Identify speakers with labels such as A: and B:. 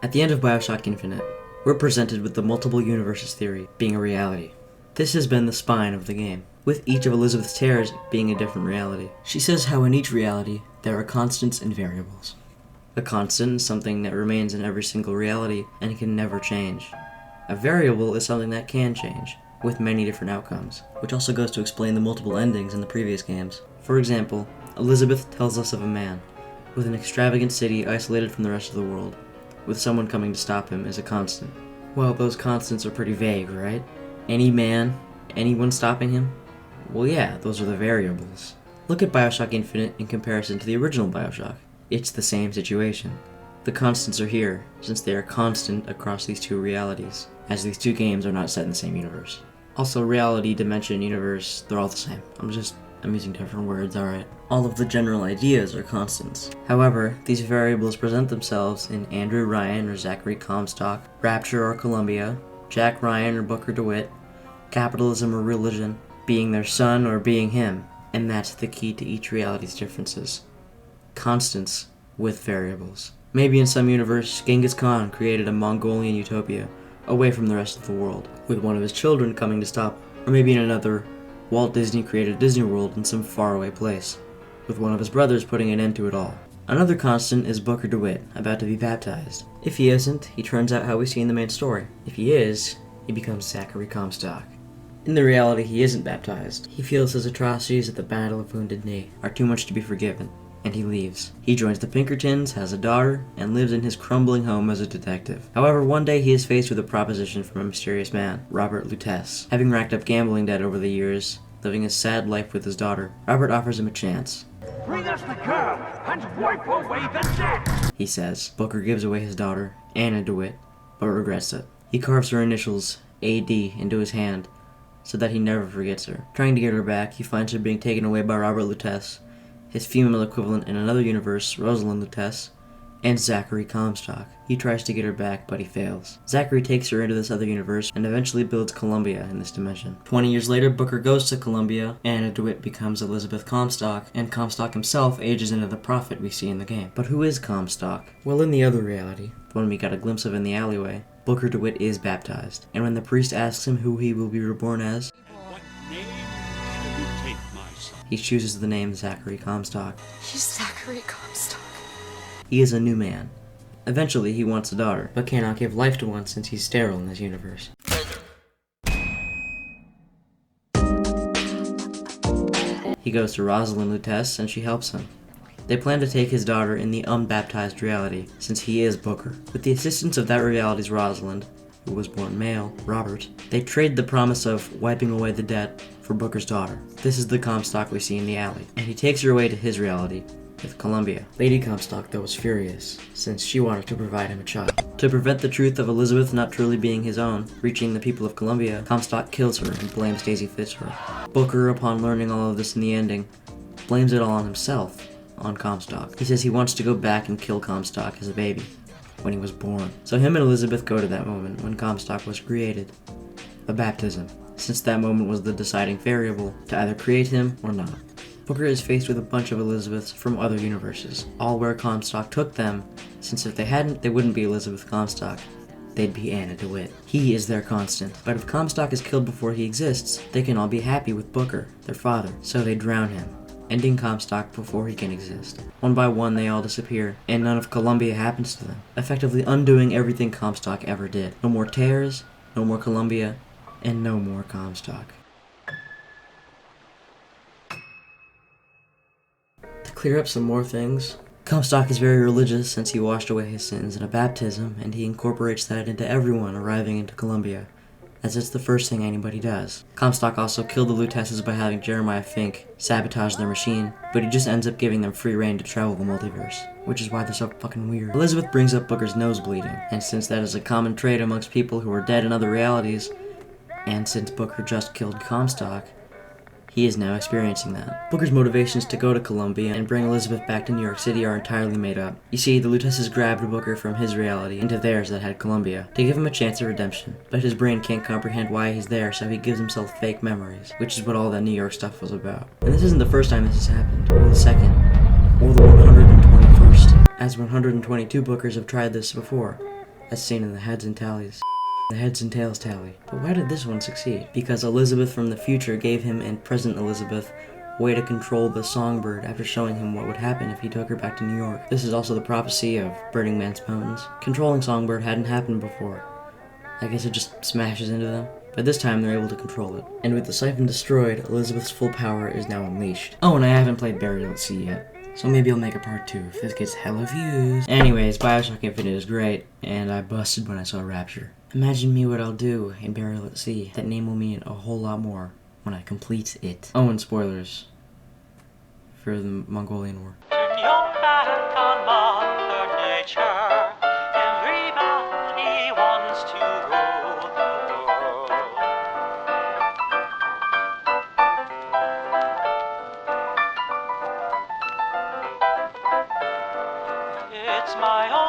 A: At the end of BioShock Infinite, we're presented with the multiple universes theory being a reality. This has been the spine of the game, with each of Elizabeth's tears being a different reality. She says how in each reality, there are constants and variables. A constant is something that remains in every single reality and can never change. A variable is something that can change, with many different outcomes, which also goes to explain the multiple endings in the previous games. For example, Elizabeth tells us of a man, with an extravagant city isolated from the rest of the world, with someone coming to stop him as a constant. Well, those constants are pretty vague, right? Any man, anyone stopping him? Well, yeah, those are the variables. Look at BioShock Infinite in comparison to the original BioShock. It's the same situation. The constants are here, since they are constant across these two realities, as these two games are not set in the same universe. Also, reality, dimension, universe, they're all the same. I'm using different words, alright. All of the general ideas are constants. However, these variables present themselves in Andrew Ryan or Zachary Comstock, Rapture or Columbia, Jack Ryan or Booker DeWitt, capitalism or religion, being their son or being him, and that's the key to each reality's differences. Constants with variables. Maybe in some universe, Genghis Khan created a Mongolian utopia, away from the rest of the world, with one of his children coming to stop him. Or maybe in another, Walt Disney created Disney World in some faraway place, with one of his brothers putting an end to it all. Another constant is Booker DeWitt, about to be baptized. If he isn't, he turns out how we see in the main story. If he is, he becomes Zachary Comstock. In the reality, he isn't baptized. He feels his atrocities at the Battle of Wounded Knee are too much to be forgiven, and he leaves. He joins the Pinkertons, has a daughter, and lives in his crumbling home as a detective. However, one day he is faced with a proposition from a mysterious man, Robert Lutece. Having racked up gambling debt over the years, living a sad life with his daughter, Robert offers him a chance.
B: Bring us the girl and wipe away the debt,
A: he says. Booker gives away his daughter, Anna DeWitt, but regrets it. He carves her initials, AD, into his hand, so that he never forgets her. Trying to get her back, he finds her being taken away by Robert Lutece, his female equivalent in another universe, Rosalind Lutece, and Zachary Comstock. He tries to get her back, but he fails. Zachary takes her into this other universe and eventually builds Columbia in this dimension. 20 years later, Booker goes to Columbia, Anna DeWitt becomes Elizabeth Comstock, and Comstock himself ages into the prophet we see in the game. But who is Comstock? Well, in the other reality, the one we got a glimpse of in the alleyway, Booker DeWitt is baptized, and when the priest asks him who he will be reborn as,
B: what name shall you take, my son?
A: he chooses the name Zachary Comstock.
C: He's Zachary Comstock.
A: He is a new man. Eventually, he wants a daughter, but cannot give life to one since he's sterile in this universe. He goes to Rosalind Lutece, and she helps him. They plan to take his daughter in the unbaptized reality, since he is Booker. With the assistance of that reality's Rosalind, who was born male, Robert, they trade the promise of wiping away the debt for Booker's daughter. This is the Comstock we see in the alley, and he takes her away to his reality, with Columbia. Lady Comstock, though, was furious, since she wanted to provide him a child. To prevent the truth of Elizabeth not truly being his own reaching the people of Columbia, Comstock kills her and blames Daisy Fitzroy. Booker, upon learning all of this in the ending, blames it all on himself, on Comstock. He says he wants to go back and kill Comstock as a baby, when he was born. So him and Elizabeth go to that moment when Comstock was created, the baptism, since that moment was the deciding variable to either create him or not. Booker is faced with a bunch of Elizabeths from other universes, all where Comstock took them, since if they hadn't, they wouldn't be Elizabeth Comstock. They'd be Anna DeWitt. He is their constant. But if Comstock is killed before he exists, they can all be happy with Booker, their father, so they drown him, ending Comstock before he can exist. One by one, they all disappear, and none of Columbia happens to them, effectively undoing everything Comstock ever did. No more tears, no more Columbia, and no more Comstock. To clear up some more things, Comstock is very religious since he washed away his sins in a baptism, and he incorporates that into everyone arriving into Columbia, as it's the first thing anybody does. Comstock also killed the Luteces by having Jeremiah Fink sabotage their machine, but he just ends up giving them free reign to travel the multiverse, which is why they're so fucking weird. Elizabeth brings up Booker's nose bleeding, and since that is a common trait amongst people who are dead in other realities, and since Booker just killed Comstock, he is now experiencing that. Booker's motivations to go to Columbia and bring Elizabeth back to New York City are entirely made up. You see, the Luteces grabbed Booker from his reality into theirs that had Columbia, to give him a chance at redemption. But his brain can't comprehend why he's there, so he gives himself fake memories, which is what all that New York stuff was about. And this isn't the first time this has happened, or the second, or the 121st, as 122 Bookers have tried this before. as seen in the heads and tallies. The heads and tails tally. But why did this one succeed? Because Elizabeth from the future gave him and present Elizabeth a way to control the songbird after showing him what would happen if he took her back to New York. This is also the prophecy of Burning Man's bones. Controlling songbird hadn't happened before. I guess it just smashes into them. But this time they're able to control it. And with the siphon destroyed, Elizabeth's full power is now unleashed. Oh, and I haven't played Burial at Sea yet. So maybe I'll make a part 2 if this gets hella views. Anyways, BioShock Infinite is great, and I busted when I saw Rapture. Imagine me what I'll do in Burial at Sea. That name will mean a whole lot more when I complete it. Oh, and spoilers for the Mongolian War.
D: Turn your back on Mother Nature. Everybody wants to rule the world. It's my own